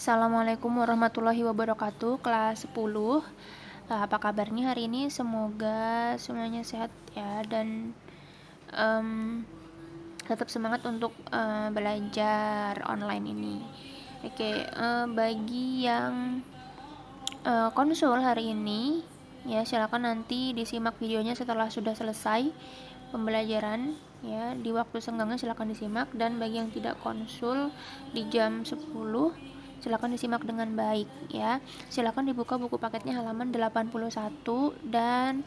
Assalamualaikum warahmatullahi wabarakatuh, kelas 10. Apa kabarnya hari ini? Semoga semuanya sehat ya, dan em, tetap semangat untuk belajar online ini. Oke, bagi yang konsul hari ini, ya silakan nanti disimak videonya setelah sudah selesai pembelajaran, ya di waktu senggangnya silakan disimak. Dan bagi yang tidak konsul di jam 10, silakan disimak dengan baik ya. Silakan dibuka buku paketnya halaman 81 dan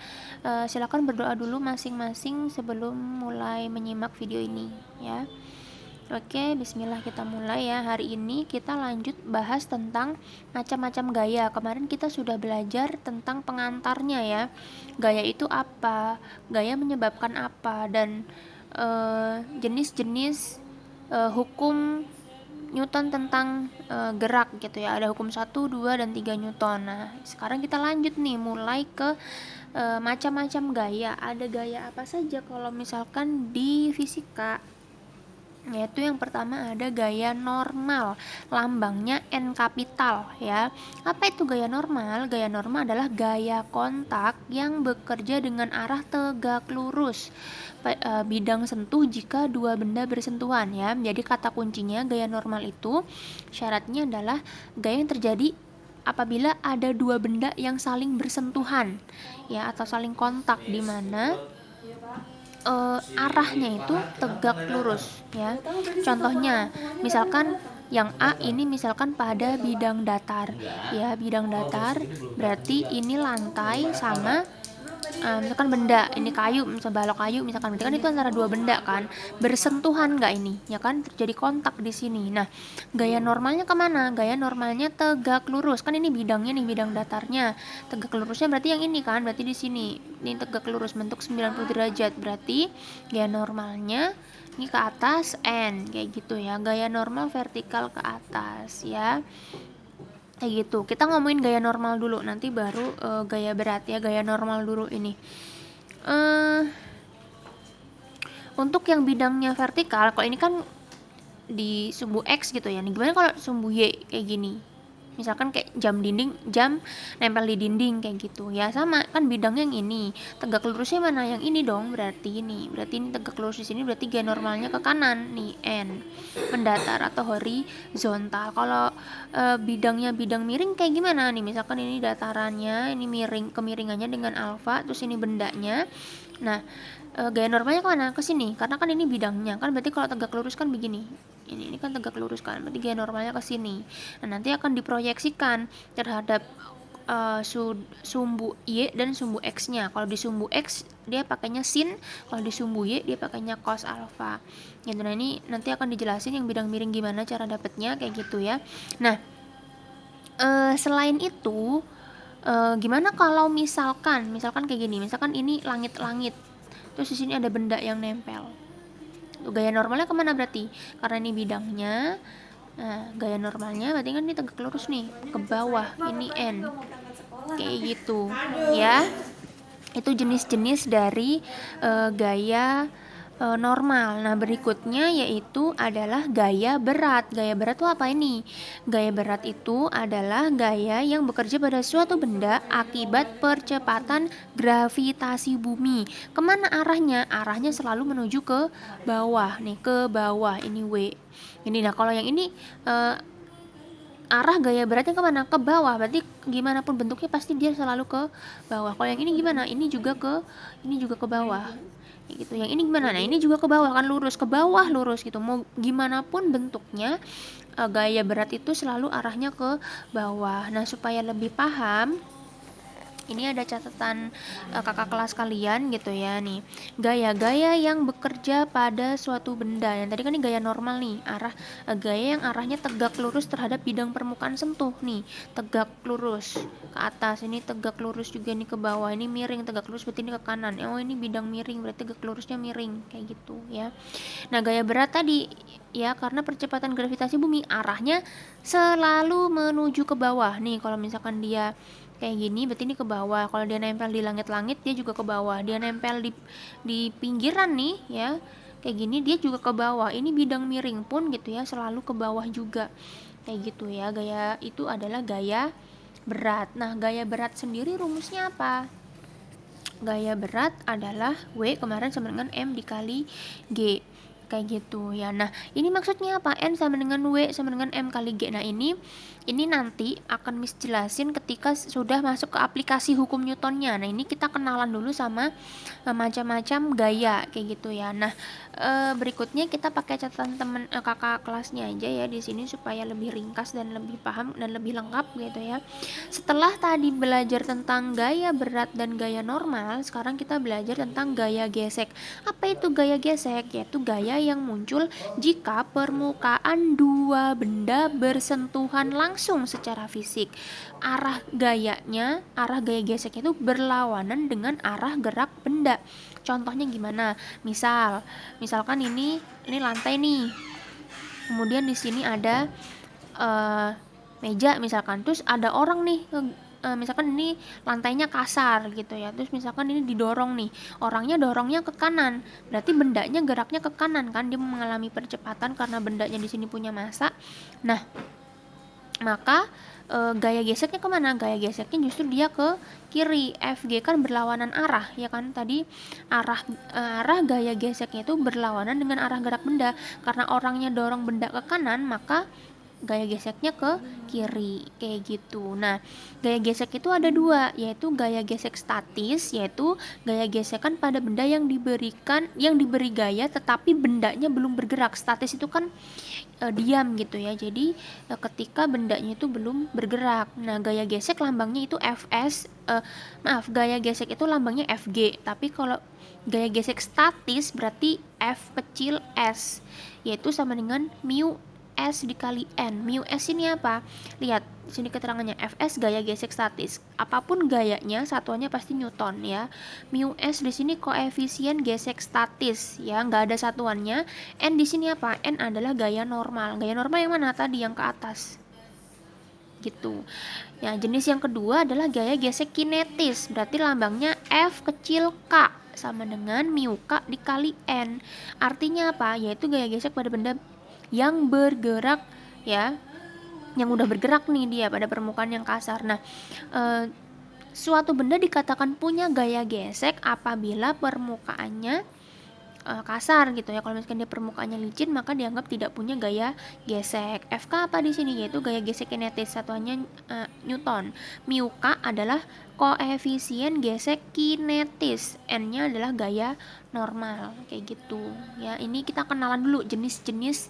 silakan berdoa dulu masing-masing sebelum mulai menyimak video ini ya. Oke, bismillah, kita mulai ya. Hari ini kita lanjut bahas tentang macam-macam gaya. Kemarin kita sudah belajar tentang pengantarnya ya. Gaya itu apa? Gaya menyebabkan apa? Dan jenis-jenis hukum Newton tentang gerak gitu ya. Ada hukum 1, 2, dan 3 Newton. Nah, sekarang kita lanjut nih mulai ke macam-macam gaya. Ada gaya apa saja kalau misalkan di fisika? Yaitu yang pertama ada gaya normal, lambangnya N kapital ya. Apa itu gaya normal? Gaya normal adalah gaya kontak yang bekerja dengan arah tegak lurus, bidang sentuh jika dua benda bersentuhan ya. Jadi kata kuncinya gaya normal itu syaratnya adalah gaya yang terjadi apabila ada dua benda yang saling bersentuhan ya, atau saling kontak, di mana arahnya itu tegak lurus ya. Contohnya misalkan yang A ini misalkan pada bidang datar ya, bidang datar berarti ini lantai sama misalkan benda, ini kayu, misal balok kayu misalkan, berarti kan itu antara dua benda kan, bersentuhan nggak ini ya kan, terjadi kontak di sini. Nah, gaya normalnya kemana? Gaya normalnya tegak lurus, kan ini bidangnya nih, bidang datarnya. Tegak lurusnya berarti yang ini kan, berarti di sini ini tegak lurus bentuk 90 derajat, berarti gaya normalnya ini ke atas N kayak gitu ya. Gaya normal vertikal ke atas ya, kayak gitu. Kita ngomongin gaya normal dulu, nanti baru gaya berat ya. Gaya normal dulu ini. Untuk yang bidangnya vertikal, kalau ini kan di sumbu X gitu ya. Nih, gimana kalau sumbu Y kayak gini? Misalkan kayak jam nempel di dinding kayak gitu ya, sama kan bidangnya yang ini. Tegak lurusnya mana? Yang ini dong, berarti ini tegak lurus di sini, berarti gaya normalnya ke kanan nih, N. Mendatar atau horizontal. Kalau bidangnya bidang miring kayak gimana nih? Misalkan ini datarannya, ini miring, kemiringannya dengan alfa, terus ini bendanya. Nah, gaya normalnya kemana? Ke sini, karena kan ini bidangnya kan, berarti kalau tegak lurus kan begini. Ini kan tegak lurus kan, berarti gaya normalnya ke sini. Nah, nanti akan diproyeksikan terhadap sumbu Y dan sumbu X-nya. Kalau di sumbu X dia pakainya sin, kalau di sumbu Y dia pakainya cos alfa. Gitu. Nah, ini nanti akan dijelasin yang bidang miring gimana cara dapetnya kayak gitu ya. Nah, selain itu gimana kalau misalkan kayak gini, misalkan ini langit-langit, terus di sini ada benda yang nempel. Tuh, gaya normalnya kemana berarti? Karena ini bidangnya. Nah, gaya normalnya berarti kan ini tegak lurus nih, ke bawah, ini N. Kayak gitu ya. Itu jenis-jenis dari gaya normal. Nah, berikutnya yaitu adalah gaya berat. Gaya berat itu apa ini? Gaya berat itu adalah gaya yang bekerja pada suatu benda akibat percepatan gravitasi bumi. Kemana arahnya? Arahnya selalu menuju ke bawah nih, ke bawah, ini W. Ini, nah kalau yang ini arah gaya beratnya kemana? Ke bawah, berarti gimana pun bentuknya pasti dia selalu ke bawah. Kalau yang ini gimana? Ini juga ke bawah gitu. Yang ini gimana? Nah, ini juga ke bawah kan, lurus ke bawah, lurus gitu. Mau gimana pun bentuknya, gaya berat itu selalu arahnya ke bawah. Nah, supaya lebih paham, ini ada catatan kakak kelas kalian gitu ya nih. Gaya-gaya yang bekerja pada suatu benda. Yang tadi kan ini gaya normal nih, gaya yang arahnya tegak lurus terhadap bidang permukaan sentuh nih, tegak lurus ke atas. Ini tegak lurus juga nih ke bawah. Ini miring, tegak lurus berarti ini ke kanan. Oh, ini bidang miring, berarti tegak lurusnya miring kayak gitu ya. Nah, gaya berat tadi ya, karena percepatan gravitasi bumi arahnya selalu menuju ke bawah. Nih, kalau misalkan dia kayak gini berarti ini ke bawah. Kalau dia nempel di langit-langit dia juga ke bawah. Dia nempel di pinggiran nih ya, kayak gini dia juga ke bawah. Ini bidang miring pun gitu ya, selalu ke bawah juga. kayak gitu ya. Gaya itu adalah gaya berat. Nah, gaya berat sendiri rumusnya apa? Gaya berat adalah W kemarin sama dengan M dikali G, kayak gitu ya. Nah, ini maksudnya apa? N sama dengan W sama dengan M kali G. Nah, ini nanti akan Miss jelasin ketika sudah masuk ke aplikasi hukum Newtonnya. Nah, ini kita kenalan dulu sama macam-macam gaya kayak gitu ya. Nah, berikutnya kita pakai catatan teman kakak kelasnya aja ya di sini supaya lebih ringkas dan lebih paham dan lebih lengkap gitu ya. Setelah tadi belajar tentang gaya berat dan gaya normal, sekarang kita belajar tentang gaya gesek. Apa itu gaya gesek? Yaitu gaya yang muncul jika permukaan dua benda bersentuhan langsung secara fisik. Arah gaya gesek itu berlawanan dengan arah gerak benda. Contohnya gimana? Misalkan ini lantai nih. Kemudian di sini ada meja misalkan, terus ada orang nih, misalkan ini lantainya kasar gitu ya, terus misalkan ini didorong nih, orangnya dorongnya ke kanan, berarti bendanya geraknya ke kanan kan, dia mengalami percepatan karena bendanya di sini punya massa. Nah, maka gaya geseknya kemana? Gaya geseknya justru dia ke kiri. FG kan berlawanan arah ya kan, tadi arah gaya geseknya itu berlawanan dengan arah gerak benda. Karena orangnya dorong benda ke kanan, maka gaya geseknya ke kiri kayak gitu. Nah, gaya gesek itu ada dua, yaitu gaya gesek statis, yaitu gaya gesekan pada benda yang diberi gaya tetapi bendanya belum bergerak. Statis itu kan diam gitu ya, jadi ketika bendanya itu belum bergerak. Nah, gaya gesek lambangnya itu gaya gesek itu lambangnya FG, tapi kalau gaya gesek statis berarti F kecil S, yaitu sama dengan mu S dikali N. Mu S ini apa? Lihat sini keterangannya, Fs gaya gesek statis. Apapun gayanya, satuannya pasti Newton ya. Mu S di sini koefisien gesek statis ya, nggak ada satuannya. N di sini apa? N adalah gaya normal. Gaya normal yang mana tadi? Yang ke atas. Gitu. Ya, jenis yang kedua adalah gaya gesek kinetis. Berarti lambangnya F kecil K sama dengan mu K dikali N. Artinya apa? Yaitu gaya gesek pada benda yang bergerak ya, yang udah bergerak nih dia pada permukaan yang kasar. Nah, suatu benda dikatakan punya gaya gesek apabila permukaannya kasar gitu ya. Kalau misalkan dia permukaannya licin, maka dianggap tidak punya gaya gesek. FK apa di sini? Yaitu gaya gesek kinetis, satuannya Newton. Mu K adalah koefisien gesek kinetis, N-nya adalah gaya normal kayak gitu ya. Ini kita kenalan dulu jenis-jenis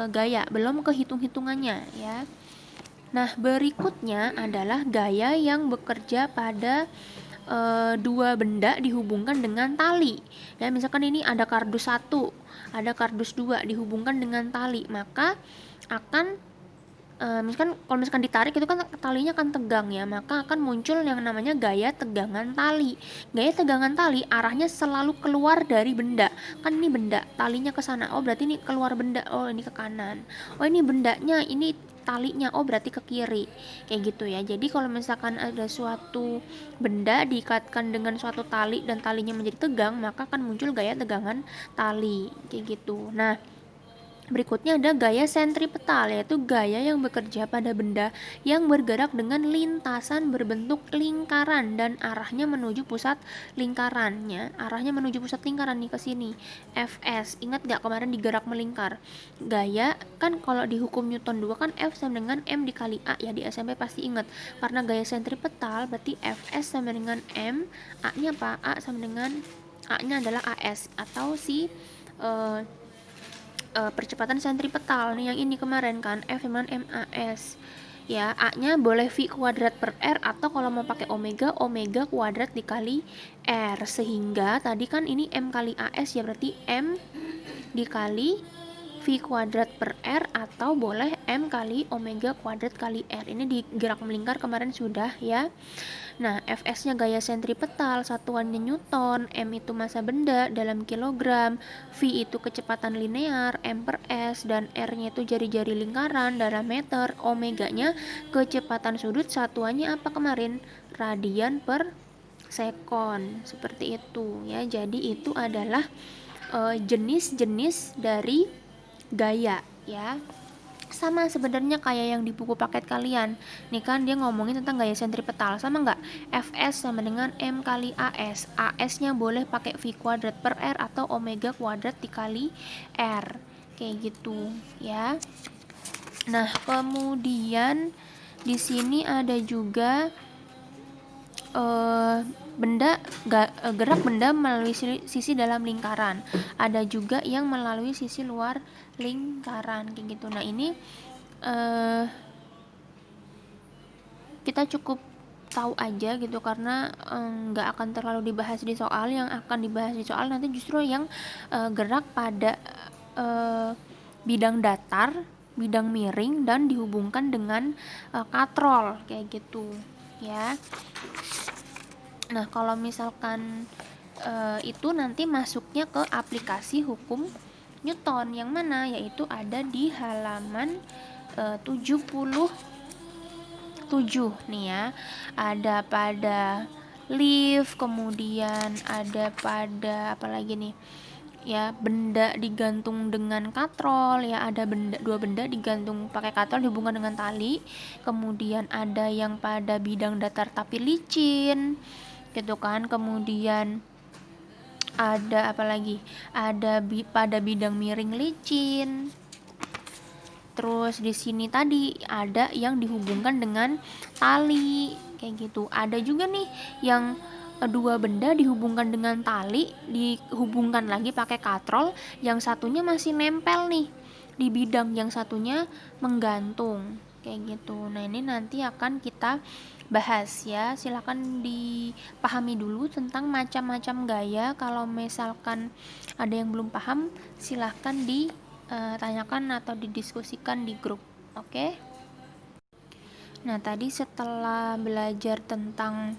gaya, belum ke hitung-hitungannya ya. Nah, berikutnya adalah gaya yang bekerja pada dua benda dihubungkan dengan tali. Ya, misalkan ini ada kardus 1, ada kardus 2 dihubungkan dengan tali, maka akan misalkan kalau misalkan ditarik itu kan talinya akan tegang ya, maka akan muncul yang namanya gaya tegangan tali. Gaya tegangan tali arahnya selalu keluar dari benda. Kan ini benda, talinya ke sana. Oh, berarti ini keluar benda. Oh, ini ke kanan. Oh, ini bendanya, ini talinya. Oh, berarti ke kiri. Kayak gitu ya. Jadi kalau misalkan ada suatu benda diikatkan dengan suatu tali dan talinya menjadi tegang, maka akan muncul gaya tegangan tali. Kayak gitu. Nah, berikutnya ada gaya sentripetal, yaitu gaya yang bekerja pada benda yang bergerak dengan lintasan berbentuk lingkaran dan arahnya menuju pusat lingkarannya. Arahnya menuju pusat lingkaran nih ke sini. Fs. Ingat gak kemarin digerak melingkar? Gaya kan kalau di hukum Newton 2 kan F sama dengan M dikali A ya, di SMP pasti ingat. Karena gaya sentripetal berarti Fs sama dengan M, A-nya apa? A sama dengan A-nya adalah AS atau si percepatan sentripetal nih yang ini kemarin kan, F sama MAS ya. A-nya boleh V kuadrat per R, atau kalau mau pakai omega kuadrat dikali R, sehingga tadi kan ini M kali AS ya, berarti M dikali V kuadrat per R, atau boleh M kali omega kuadrat kali R. Ini di gerak melingkar kemarin sudah ya. Nah, Fs-nya gaya sentripetal, satuannya Newton, M itu massa benda dalam kilogram, V itu kecepatan linear, M per S, dan R-nya itu jari-jari lingkaran dalam meter, omeganya kecepatan sudut, satuannya apa kemarin? Radian per sekon, seperti itu ya. Jadi itu adalah jenis-jenis dari gaya ya. Sama sebenarnya kayak yang di buku paket kalian. Nih kan dia ngomongin tentang gaya sentripetal, sama nggak? Fs sama dengan M kali AS. AS-nya boleh pakai V kuadrat per R atau omega kuadrat dikali R. Kayak gitu, ya. Nah, kemudian di sini ada juga gerak benda melalui sisi dalam lingkaran. Ada juga yang melalui sisi luar lingkaran, kayak gitu. Nah, ini kita cukup tahu aja gitu, karena nggak akan terlalu dibahas di soal. Yang akan dibahas di soal nanti justru yang gerak pada bidang datar, bidang miring, dan dihubungkan dengan katrol, kayak gitu, ya. Nah, kalau misalkan itu nanti masuknya ke aplikasi hukum Newton, yang mana yaitu ada di halaman 77 nih ya. Ada pada lift, kemudian ada pada apa lagi nih? Ya, benda digantung dengan katrol, ya, ada dua benda digantung pakai katrol dihubungkan dengan tali. Kemudian ada yang pada bidang datar tapi licin, gitu kan. Kemudian ada apa lagi? Ada pada bidang miring licin. Terus di sini tadi ada yang dihubungkan dengan tali, kayak gitu. Ada juga nih yang dua benda dihubungkan dengan tali, dihubungkan lagi pakai katrol, yang satunya masih nempel nih di bidang, yang satunya menggantung, kayak gitu. Nah, ini nanti akan kita bahas ya. Silakan dipahami dulu tentang macam-macam gaya. Kalau misalkan ada yang belum paham, silahkan tanyakan atau didiskusikan di grup. Oke? Nah, tadi setelah belajar tentang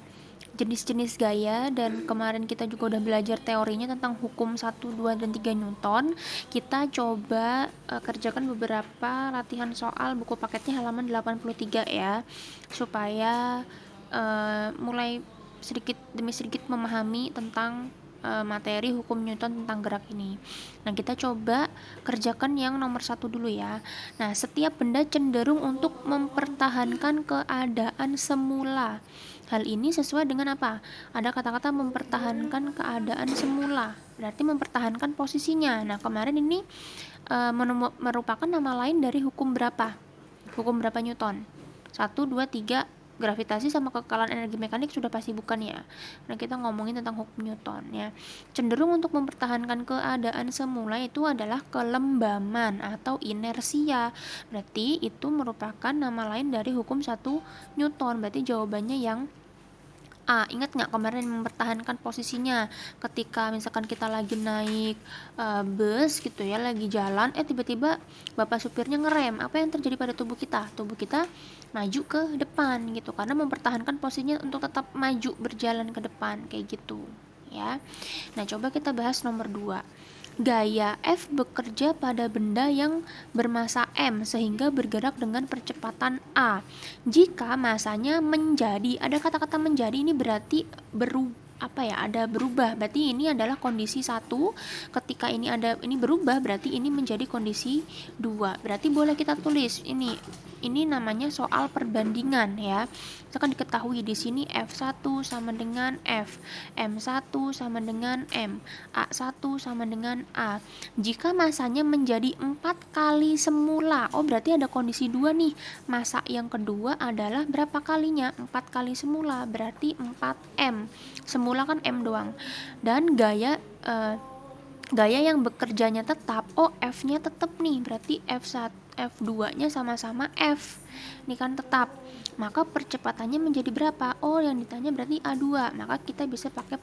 jenis-jenis gaya, dan kemarin kita juga udah belajar teorinya tentang hukum 1, 2, dan 3 Newton, kita coba kerjakan beberapa latihan soal buku paketnya halaman 83 ya, supaya mulai sedikit demi sedikit memahami tentang materi hukum Newton tentang gerak ini. Nah, kita coba kerjakan yang nomor 1 dulu ya. Nah, setiap benda cenderung untuk mempertahankan keadaan semula. Hal ini sesuai dengan apa? Ada kata-kata mempertahankan keadaan semula, berarti mempertahankan posisinya. Nah, kemarin ini merupakan nama lain dari hukum berapa? Hukum berapa Newton? 1, 2, 3, gravitasi sama kekalahan energi mekanik sudah pasti bukan ya. Nah, kita ngomongin tentang hukum Newton ya. Cenderung untuk mempertahankan keadaan semula itu adalah kelembaman atau inersia. Berarti itu merupakan nama lain dari hukum 1 Newton. Berarti jawabannya yang A. Ingat nggak kemarin mempertahankan posisinya ketika misalkan kita lagi naik bus gitu ya, lagi jalan, tiba-tiba bapak supirnya ngerem, apa yang terjadi pada tubuh kita? Tubuh kita maju ke depan gitu, karena mempertahankan posisinya untuk tetap maju berjalan ke depan, kayak gitu ya. Nah, coba kita bahas nomor 2. Gaya F bekerja pada benda yang bermassa M sehingga bergerak dengan percepatan A. Jika massanya menjadi, ada kata-kata menjadi, ini berarti ada berubah. Berarti ini adalah kondisi 1. Ketika ini berubah, berarti ini menjadi kondisi 2. Berarti boleh kita tulis ini namanya soal perbandingan ya. Misalkan diketahui di sini F1 sama dengan F, M1 sama dengan M, A1 sama dengan A. Jika massanya menjadi 4 kali semula, berarti ada kondisi 2 nih. Massa yang kedua adalah berapa kalinya? 4 kali semula, berarti 4M. Semula kan M doang. Dan gaya yang bekerjanya tetap, F-nya tetap nih, berarti F1, F2-nya sama-sama F. Ini kan tetap. Maka percepatannya menjadi berapa? Yang ditanya berarti A2. Maka kita bisa pakai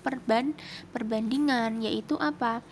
perbandingan, yaitu apa?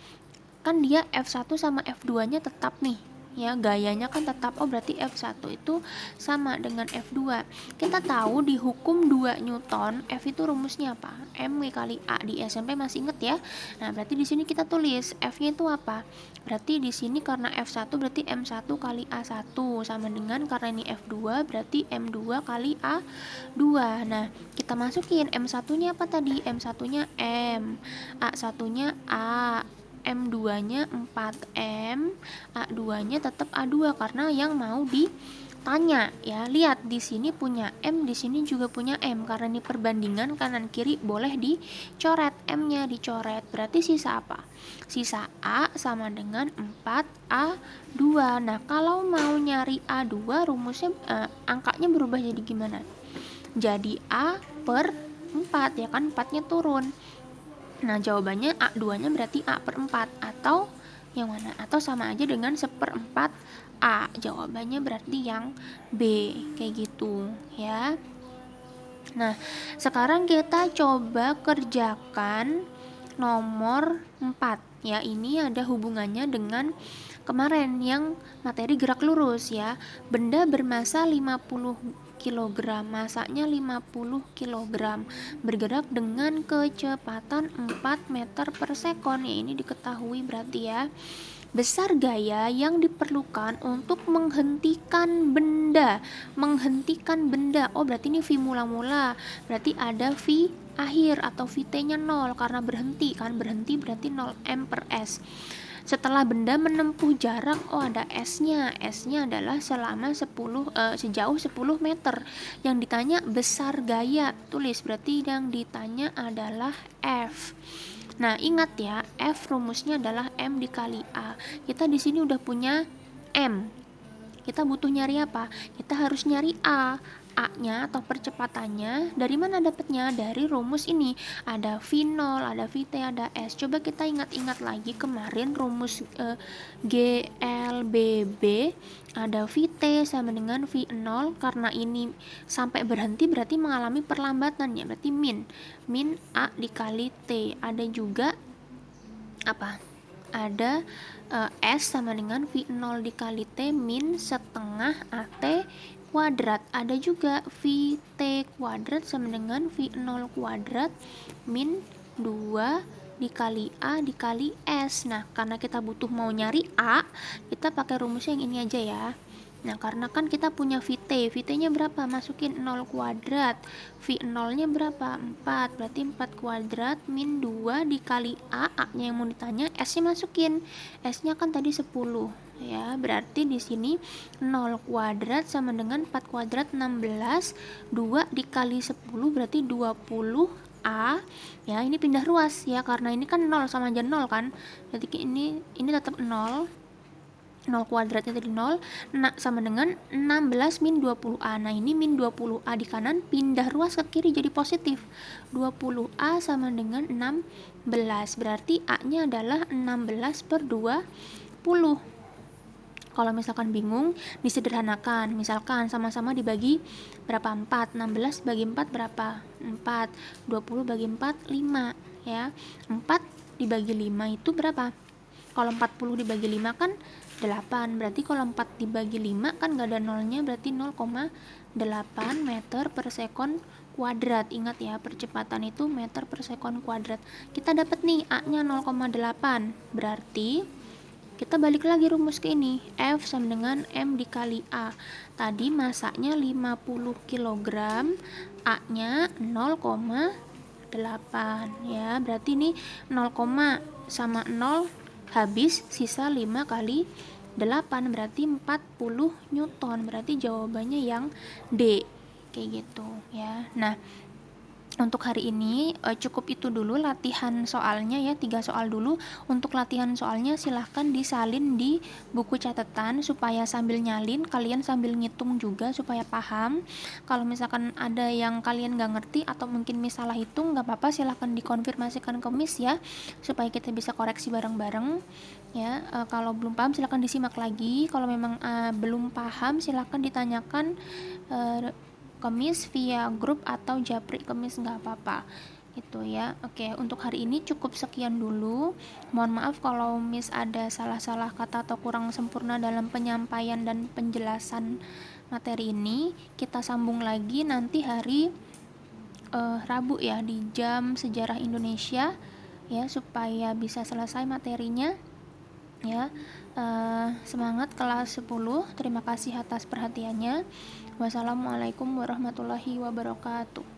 Kan dia F1 sama F2-nya tetap nih. Ya, gayanya kan tetap. Berarti F1 itu sama dengan F2. Kita tahu di hukum 2 Newton, F itu rumusnya apa? M kali A. Di SMP masih inget ya. Nah, berarti di sini kita tulis F-nya itu apa? Berarti di sini karena F1 berarti M1 kali A1 sama dengan, karena ini F2 berarti M2 kali A2. Nah, kita masukin M1-nya apa tadi? M1-nya M, A1-nya A, M2 nya 4M, A2 nya tetap A2 karena yang mau ditanya ya. Lihat di sini punya M, di sini juga punya M, karena ini perbandingan kanan kiri boleh dicoret, M nya dicoret, berarti sisa apa? Sisa A sama dengan 4A2. Nah kalau mau nyari A2 rumusnya angkanya berubah jadi gimana? Jadi A per 4 ya kan, 4 nya turun. Nah jawabannya A2 nya berarti A per 4 atau yang mana? Atau sama aja dengan 1/4 A. Jawabannya berarti yang B, kayak gitu ya. Nah sekarang kita coba kerjakan nomor 4 ya. Ini ada hubungannya dengan kemarin yang materi gerak lurus ya. Benda bermasa 50 kg, masanya 50 kg, bergerak dengan kecepatan 4 meter per sekon ya. Ini diketahui berarti ya. Besar gaya yang diperlukan untuk menghentikan benda. Oh berarti ini V mula-mula, berarti ada V akhir atau VT nya 0 karena berhenti kan, berhenti berarti 0 M per S. Setelah benda menempuh jarak, ada S-nya. S-nya adalah selama sejauh 10 meter. Yang ditanya besar gaya, tulis berarti yang ditanya adalah F. Nah, ingat ya, F rumusnya adalah M dikali A. Kita di sini udah punya M. Kita butuh nyari apa? Kita harus nyari A. A-nya atau percepatannya dari mana dapatnya? Dari rumus ini. Ada V0, ada VT, ada S. Coba kita ingat-ingat lagi kemarin rumus GLBB. Ada VT sama dengan V0. Karena ini sampai berhenti berarti mengalami perlambatan ya. Berarti min A dikali T. Ada juga apa? Ada S sama dengan V0 dikali T min setengah AT kuadrat. Ada juga VT kuadrat sama dengan V0 kuadrat min 2 dikali A dikali S. Nah karena kita butuh mau nyari A, kita pakai rumusnya yang ini aja ya. Nah karena kan kita punya VT nya berapa? Masukin 0 kuadrat. V0 nya berapa? 4, berarti 4 kuadrat min 2 dikali A nya yang mau ditanya, S nya masukin. S nya kan tadi 10 ya, berarti di sini 0 kuadrat sama dengan 4 kuadrat 16, 2 dikali 10 berarti 20 A ya. Ini pindah ruas ya, karena ini kan 0 sama aja 0 kan, berarti ini tetap 0 kuadratnya tadi 0, sama dengan 16 min 20A. Nah ini min 20A di kanan pindah ruas ke kiri jadi positif, 20A sama dengan 16, berarti A nya adalah 16 per 20. Kalau misalkan bingung disederhanakan, misalkan sama-sama dibagi berapa? 4, 16 bagi 4 berapa? 4, 20 bagi 4 5 ya. 4 dibagi 5 itu berapa? Kalau 40 dibagi 5 kan 8, berarti kalau 4 dibagi 5 kan gak ada nolnya, berarti 0,8 meter per sekon kuadrat. Ingat ya, percepatan itu meter per sekon kuadrat. Kita dapat nih A nya 0,8, berarti kita balik lagi rumus ke ini, F sama dengan M dikali A. Tadi masanya 50 kg, A nya 0,8 ya, berarti ini 0, sama 0 habis, sisa 5 kali 8 berarti 40 Newton. Berarti jawabannya yang D, kayak gitu ya. Nah untuk hari ini cukup itu dulu latihan soalnya ya, 3 soal dulu. Untuk latihan soalnya silahkan disalin di buku catatan supaya sambil nyalin kalian sambil ngitung juga supaya paham. Kalau misalkan ada yang kalian gak ngerti atau mungkin salah hitung, gak apa-apa, silahkan dikonfirmasikan ke Miss ya, supaya kita bisa koreksi bareng-bareng ya. Kalau belum paham silahkan disimak lagi. Kalau memang belum paham silahkan ditanyakan Kemis via grup atau japri Kemis, nggak apa-apa gitu ya. Oke, untuk hari ini cukup sekian dulu. Mohon maaf kalau Miss ada salah-salah kata atau kurang sempurna dalam penyampaian dan penjelasan materi ini. Kita sambung lagi nanti hari Rabu ya, di jam sejarah Indonesia ya, supaya bisa selesai materinya ya. Semangat kelas 10. Terima kasih atas perhatiannya. Wassalamualaikum warahmatullahi wabarakatuh.